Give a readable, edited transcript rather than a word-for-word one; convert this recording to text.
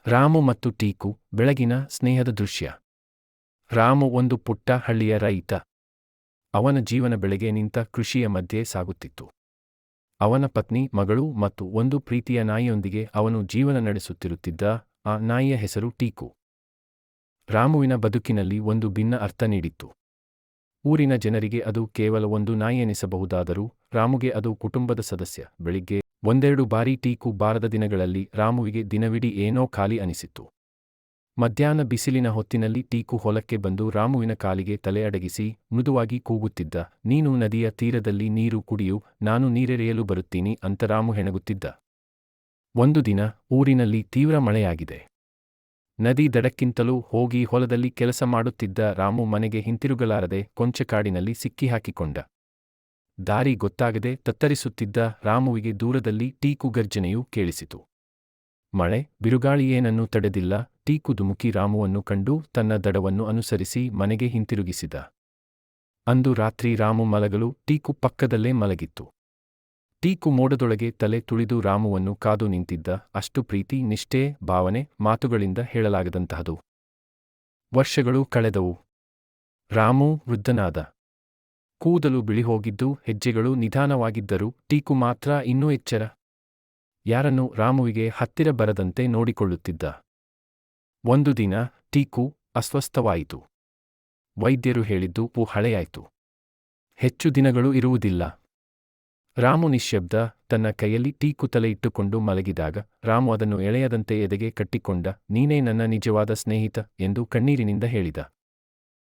ರಾಮು ಮತ್ತು ಟೀಕು ಬೆಳಗಿನ ಸ್ನೇಹದ ದೃಶ್ಯ. ರಾಮು ಒಂದು ಪುಟ್ಟ ಹಳ್ಳಿಯ ರೈತ. ಅವನ ಜೀವನ ಬೆಳೆಗೆ ನಿಂತ ಕೃಷಿಯ ಮಧ್ಯೆ ಸಾಗುತ್ತಿತ್ತು. ಅವನ ಪತ್ನಿ, ಮಗಳು ಮತ್ತು ಒಂದು ಪ್ರೀತಿಯ ನಾಯಿಯೊಂದಿಗೆ ಅವನು ಜೀವನ ನಡೆಸುತ್ತಿರುತ್ತಿದ್ದ. ಆ ನಾಯಿಯ ಹೆಸರು ಟೀಕು. ರಾಮುವಿನ ಬದುಕಿನಲ್ಲಿ ಒಂದು ಭಿನ್ನ ಅರ್ಥ ನೀಡಿತ್ತು. ಊರಿನ ಜನರಿಗೆ ಅದು ಕೇವಲ ಒಂದು ನಾಯಿ ಎನಿಸಬಹುದಾದರೂ ರಾಮುಗೆ ಅದು ಕುಟುಂಬದ ಸದಸ್ಯ. ಬೆಳಿಗ್ಗೆ ಒಂದೆರಡು ಬಾರಿ ಟೀಕು ಬಾರದ ದಿನಗಳಲ್ಲಿ ರಾಮುವಿಗೆ ದಿನವಿಡೀ ಏನೋ ಖಾಲಿ ಅನಿಸಿತ್ತು. ಮಧ್ಯಾಹ್ನ ಬಿಸಿಲಿನ ಹೊತ್ತಿನಲ್ಲಿ ಟೀಕು ಹೊಲಕ್ಕೆ ಬಂದು ರಾಮುವಿನ ಕಾಲಿಗೆ ತಲೆ ಅಡಗಿಸಿ ಮೃದುವಾಗಿ ಕೂಗುತ್ತಿದ್ದ. ನೀನು ನದಿಯ ತೀರದಲ್ಲಿ ನೀರು ಕುಡಿಯು, ನಾನು ನೀರೆರೆಯಲು ಬರುತ್ತೀನಿ ಅಂತ ರಾಮು ಹೆಣಗುತ್ತಿದ್ದ. ಒಂದು ದಿನ ಊರಿನಲ್ಲಿ ತೀವ್ರ ಮಳೆಯಾಗಿದೆ. ನದಿ ದಡಕ್ಕಿಂತಲೂ ಹೋಗಿ ಹೊಲದಲ್ಲಿ ಕೆಲಸ ಮಾಡುತ್ತಿದ್ದ ರಾಮು ಮನೆಗೆ ಹಿಂತಿರುಗಲಾರದೆ ಕೊಂಚಕಾಡಿನಲ್ಲಿ ಸಿಕ್ಕಿಹಾಕಿಕೊಂಡ. ದಾರಿ ಗೊತ್ತಾಗದೆ ತತ್ತರಿಸುತ್ತಿದ್ದ ರಾಮುವಿಗೆ ದೂರದಲ್ಲಿ ಟೀಕು ಗರ್ಜನೆಯೂ ಕೇಳಿಸಿತು. ಮಳೆ ಬಿರುಗಾಳಿಯೇನನ್ನೂ ತಡೆದಿಲ್ಲ. ಟೀಕು ಧುಮುಕಿ ರಾಮುವನ್ನು ಕಂಡು ತನ್ನ ದಡವನ್ನು ಅನುಸರಿಸಿ ಮನೆಗೆ ಹಿಂತಿರುಗಿಸಿದ. ಅಂದು ರಾತ್ರಿ ರಾಮು ಮಲಗಲು ಟೀಕು ಪಕ್ಕದಲ್ಲೇ ಮಲಗಿತ್ತು. ಟೀಕು ಮೋಡದೊಳಗೆ ತಲೆ ತುಳಿದು ರಾಮುವನ್ನು ಕಾದು ನಿಂತಿದ್ದ. ಅಷ್ಟು ಪ್ರೀತಿ, ನಿಷ್ಠೆ, ಭಾವನೆ ಮಾತುಗಳಿಂದ ಹೇಳಲಾಗದಂತಹದು. ವರ್ಷಗಳು ಕಳೆದವು. ರಾಮು ವೃದ್ಧನಾದ. ಕೂದಲು ಬಿಳಿಹೋಗಿದ್ದು, ಹೆಜ್ಜೆಗಳು ನಿಧಾನವಾಗಿದ್ದರೂ ಟೀಕು ಮಾತ್ರ ಇನ್ನೂ ಎಚ್ಚರ. ಯಾರನ್ನೂ ರಾಮುವಿಗೆ ಹತ್ತಿರ ಬರದಂತೆ ನೋಡಿಕೊಳ್ಳುತ್ತಿದ್ದ. ಒಂದು ದಿನ ಟೀಕು ಅಸ್ವಸ್ಥವಾಯಿತು. ವೈದ್ಯರು ಹೇಳಿದ್ದು ಹಳೆಯಾಯ್ತು. ಹೆಚ್ಚು ದಿನಗಳು ಇರುವುದಿಲ್ಲ. ರಾಮು ನಿಶ್ಶಬ್ದ. ತನ್ನ ಕೈಯಲ್ಲಿ ಟೀಕು ತಲೆ ಇಟ್ಟುಕೊಂಡು ಮಲಗಿದಾಗ ರಾಮು ಅದನ್ನು ಎಳೆಯದಂತೆ ಎದೆಗೆ ಕಟ್ಟಿಕೊಂಡ. ನೀನೇ ನನ್ನ ನಿಜವಾದ ಸ್ನೇಹಿತ ಎಂದು ಕಣ್ಣೀರಿನಿಂದ ಹೇಳಿದ.